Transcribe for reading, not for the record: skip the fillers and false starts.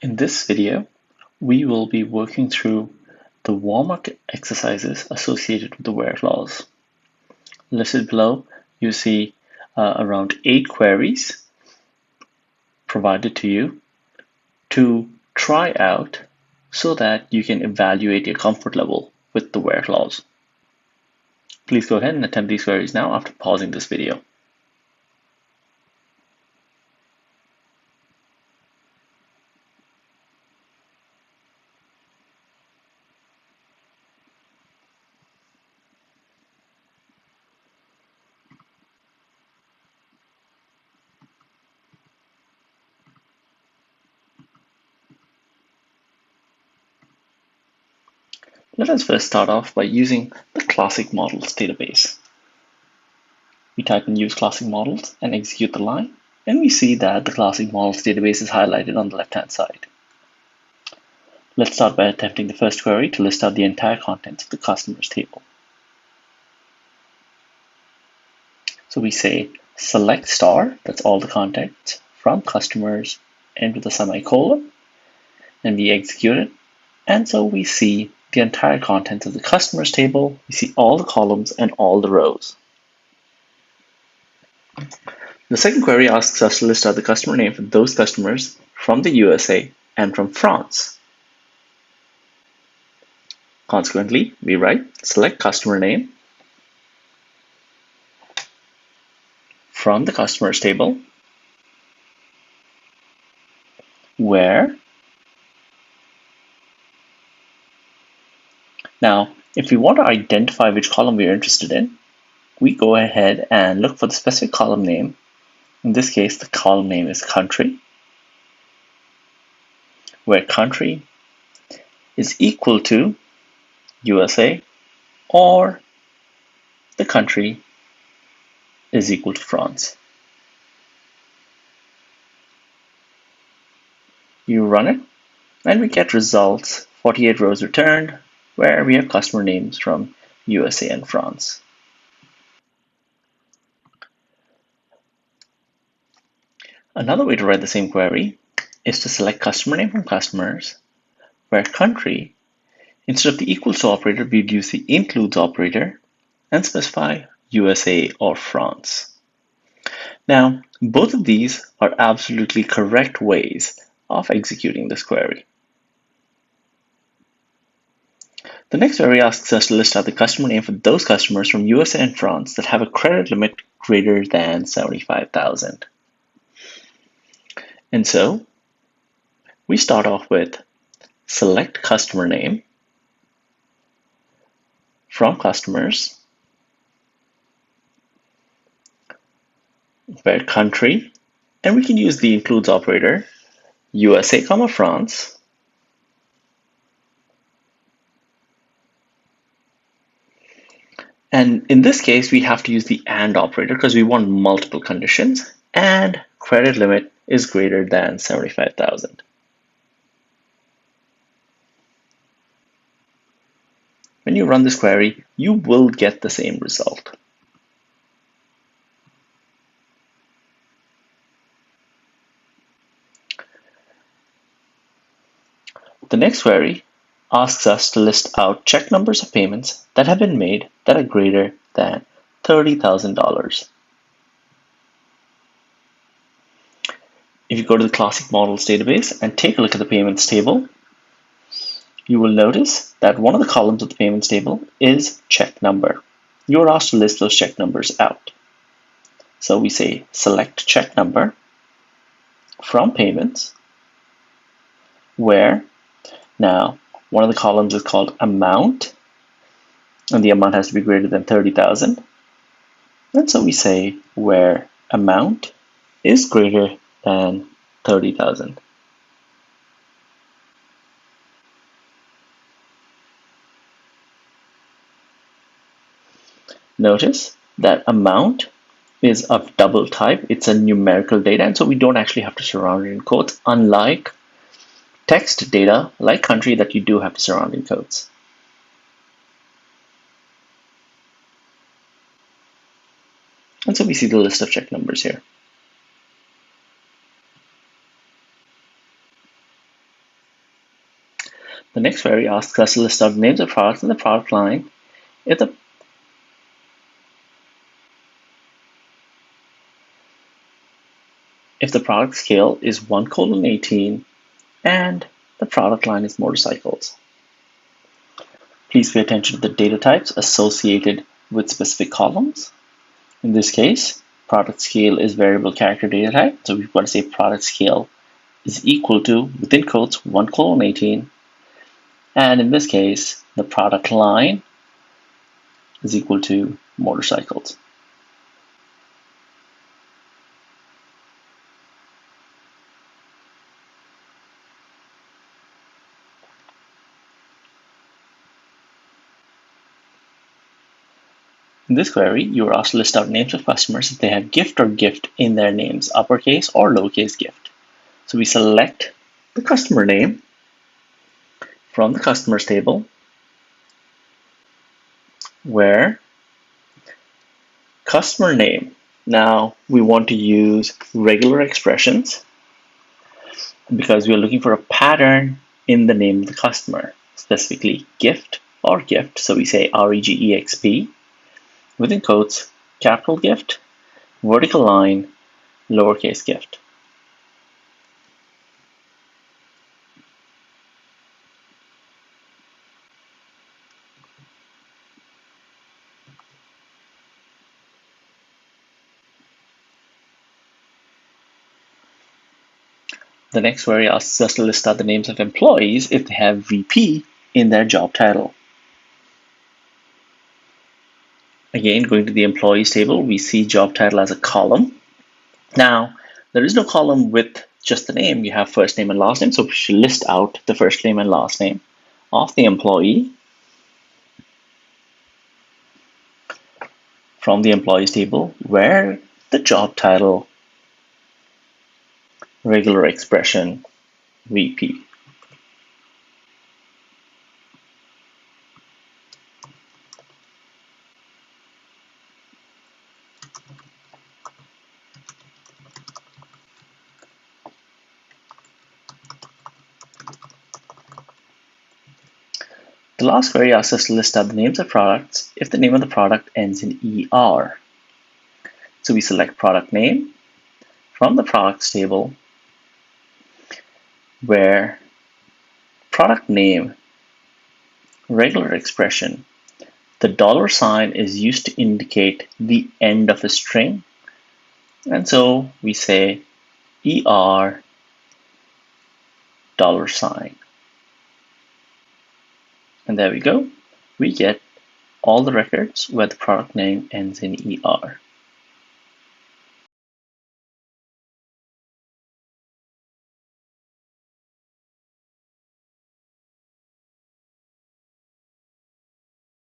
In this video, we will be working through the warm-up exercises associated with the where clause. Listed below, you see around 8 queries provided to you to try out so that you can evaluate your comfort level with the where clause. Please go ahead and attempt these queries now after pausing this video. Let us first start off by using the classic models database. We type in use classic models and execute the line, and we see that the classic models database is highlighted on the left-hand side. Let's start by attempting the first query to list out the entire contents of the customers table. So we say select star, that's all the contents, from customers, end with a semicolon, and we execute it. And so we see the entire contents of the customers table. We see all the columns and all the rows. The second query asks us to list out the customer name for those customers from the USA and from France. Consequently, we write select customer name from the customers table where. Now, if we want to identify which column we are interested in, we go ahead and look for the specific column name. In this case, the column name is country, where country is equal to USA or the country is equal to France. You run it and we get results, 48 rows returned, where we have customer names from USA and France. Another way to write the same query is to select customer name from customers, where country, instead of the equals to operator, we'd use the includes operator and specify USA or France. Now, both of these are absolutely correct ways of executing this query. The next query asks us to list out the customer name for those customers from USA and France that have a credit limit greater than 75,000. And so we start off with select customer name from customers, where country, and we can use the includes operator, USA, France. And in this case, we have to use the AND operator because we want multiple conditions, and credit limit is greater than 75,000. When you run this query, you will get the same result. The next query asks us to list out check numbers of payments that have been made that are greater than $30,000. If you go to the classic models database and take a look at the payments table, you will notice that one of the columns of the payments table is check number. You are asked to list those check numbers out. So we say select check number from payments, where now one of the columns is called amount, and the amount has to be greater than 30,000. And so we say where amount is greater than 30,000. Notice that amount is of double type. It's a numerical data, and so we don't actually have to surround it in quotes, unlike text data like country that you do have to surround in quotes. And so we see the list of check numbers here. The next query asks us to list out names of products in the product line if the product scale is 1:18 and the product line is motorcycles. Please pay attention to the data types associated with specific columns. In this case, product scale is variable character data type, so we've got to say product scale is equal to, within quotes, 1:18, and in this case, the product line is equal to motorcycles. In this query, you are asked to list out names of customers if they have gift or gift in their names, uppercase or lowercase gift. So we select the customer name from the customers table, where customer name. Now we want to use regular expressions because we are looking for a pattern in the name of the customer, specifically gift or gift. So we say REGEXP, within quotes, capital gift, vertical line, lowercase gift. The next query asks us to list out the names of employees if they have VP in their job title. Again, going to the employees table, we see job title as a column. Now, there is no column with just the name. You have first name and last name, so we should list out the first name and last name of the employee from the employees table, where the job title, regular expression, VP. The last query asks us to list out the names of products if the name of the product ends in ER. So we select product name from the products table, where product name, regular expression, the $sign is used to indicate the end of a string. And so we say ER $sign. And there we go. We get all the records where the product name ends in ER.